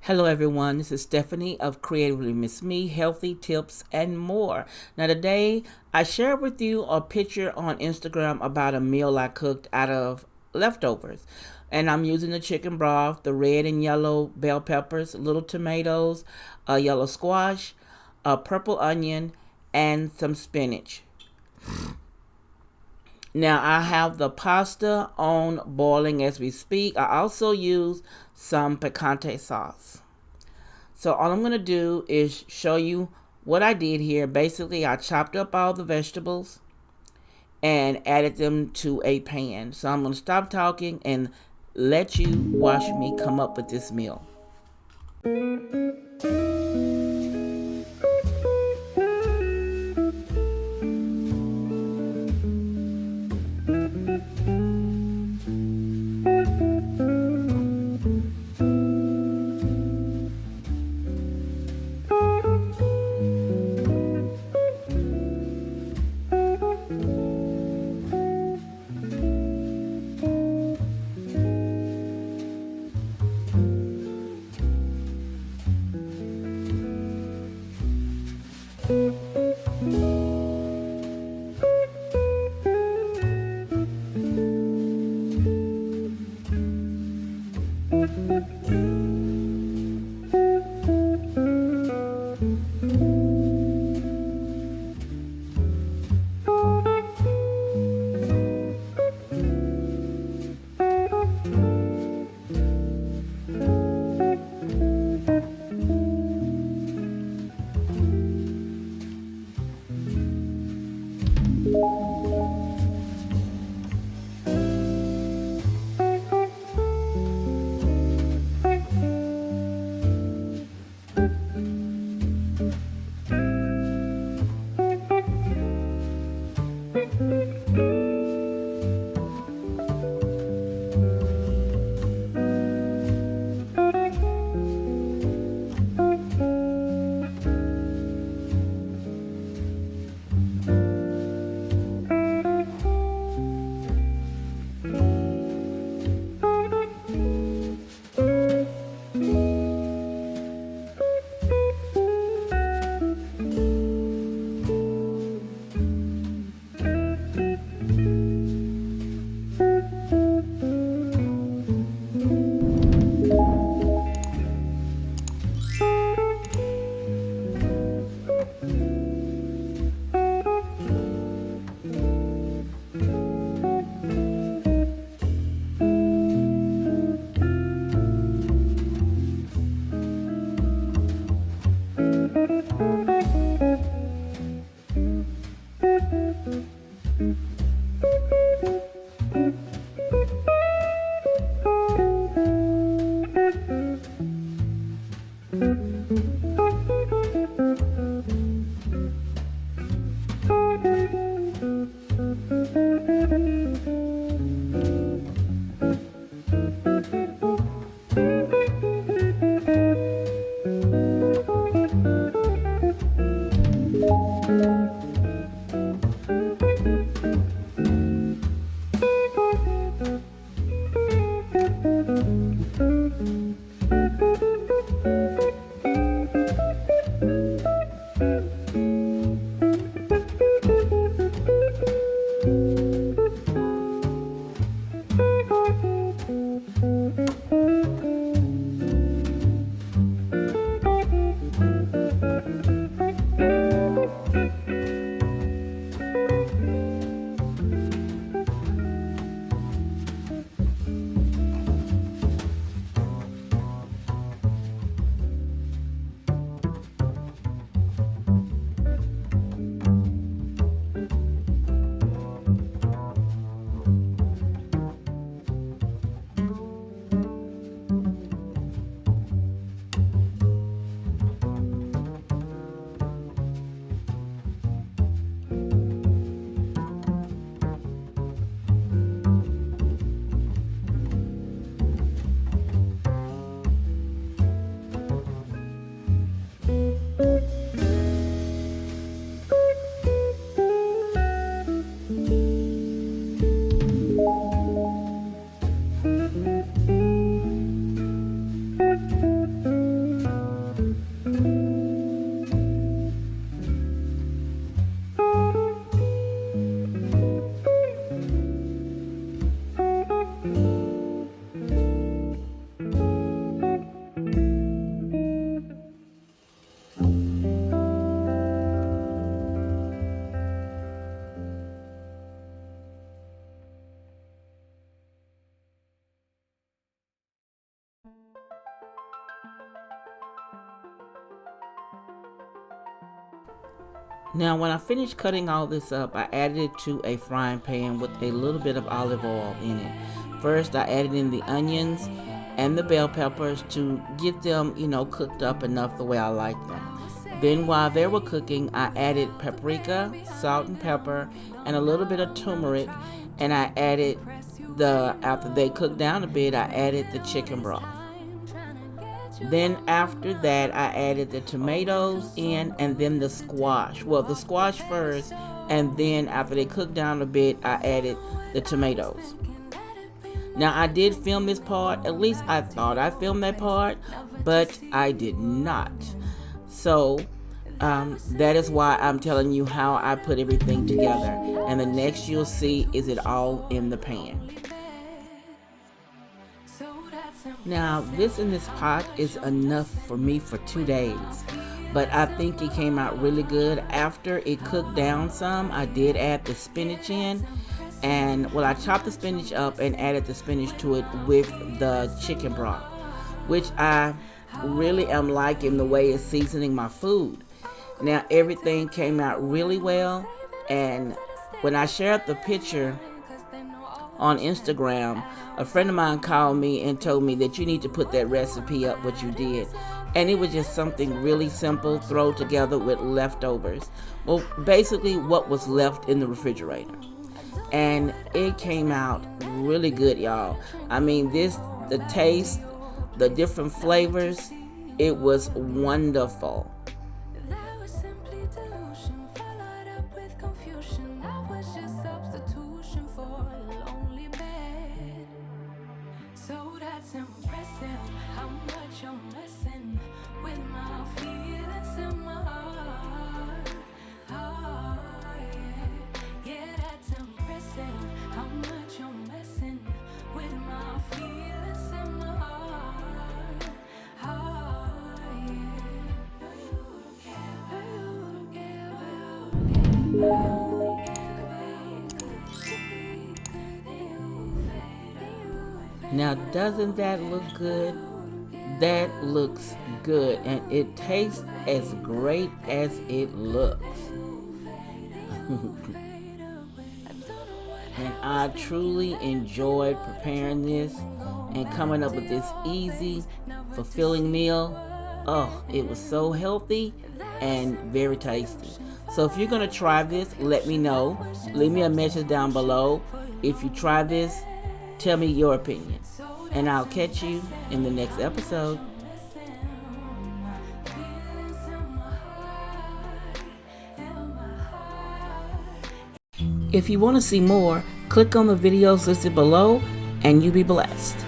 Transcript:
Hello everyone, this is Stephanie of Creatively Miss Me, Healthy Tips and More. Now today I shared with you a picture on Instagram about a meal I cooked out of leftovers. And I'm using the chicken broth, the red and yellow bell peppers, little tomatoes, a yellow squash, a purple onion, and some spinach. Now I have the pasta on boiling as we speak. I also use some picante sauce. So all I'm going to do is show you what I did here. Basically, I chopped up all the vegetables and added them to a pan. So I'm going to stop talking and let you watch me come up with this meal. Now when I finished cutting all this up, I added it to a frying pan with a little bit of olive oil in it. First, I added in the onions and the bell peppers to get them, cooked up enough the way I like them. Then while they were cooking, I added paprika, salt and pepper, and a little bit of turmeric, and I added after they cooked down a bit, I added the chicken broth. Then after that, I added the tomatoes in, and then the squash. Well, the squash first, and then after they cooked down a bit, I added the tomatoes. Now, I did film this part, at least I thought I filmed that part, but I did not. So, that is why I'm telling you how I put everything together. And the next you'll see is it all in the pan. Now, this in this pot is enough for me for 2 days. But I think it came out really good. After it cooked down some, I did add the spinach in. And, well, I chopped the spinach up and added the spinach to it with the chicken broth, which I really am liking the way it's seasoning my food. Now, everything came out really well. And when I shared the picture on Instagram, a friend of mine called me and told me that you need to put that recipe up, what you did. And it was just something really simple, thrown together with leftovers. Well, basically what was left in the refrigerator. And it came out really good, y'all. I mean, the taste, the different flavors, it was wonderful. Now, doesn't that look good? That looks good, and it tastes as great as it looks. And I truly enjoyed preparing this and coming up with this easy, fulfilling meal. Oh, it was so healthy and very tasty. So if you're going to try this, let me know. Leave me a message down below. If you try this, tell me your opinion. And I'll catch you in the next episode. If you want to see more, click on the videos listed below and you be blessed.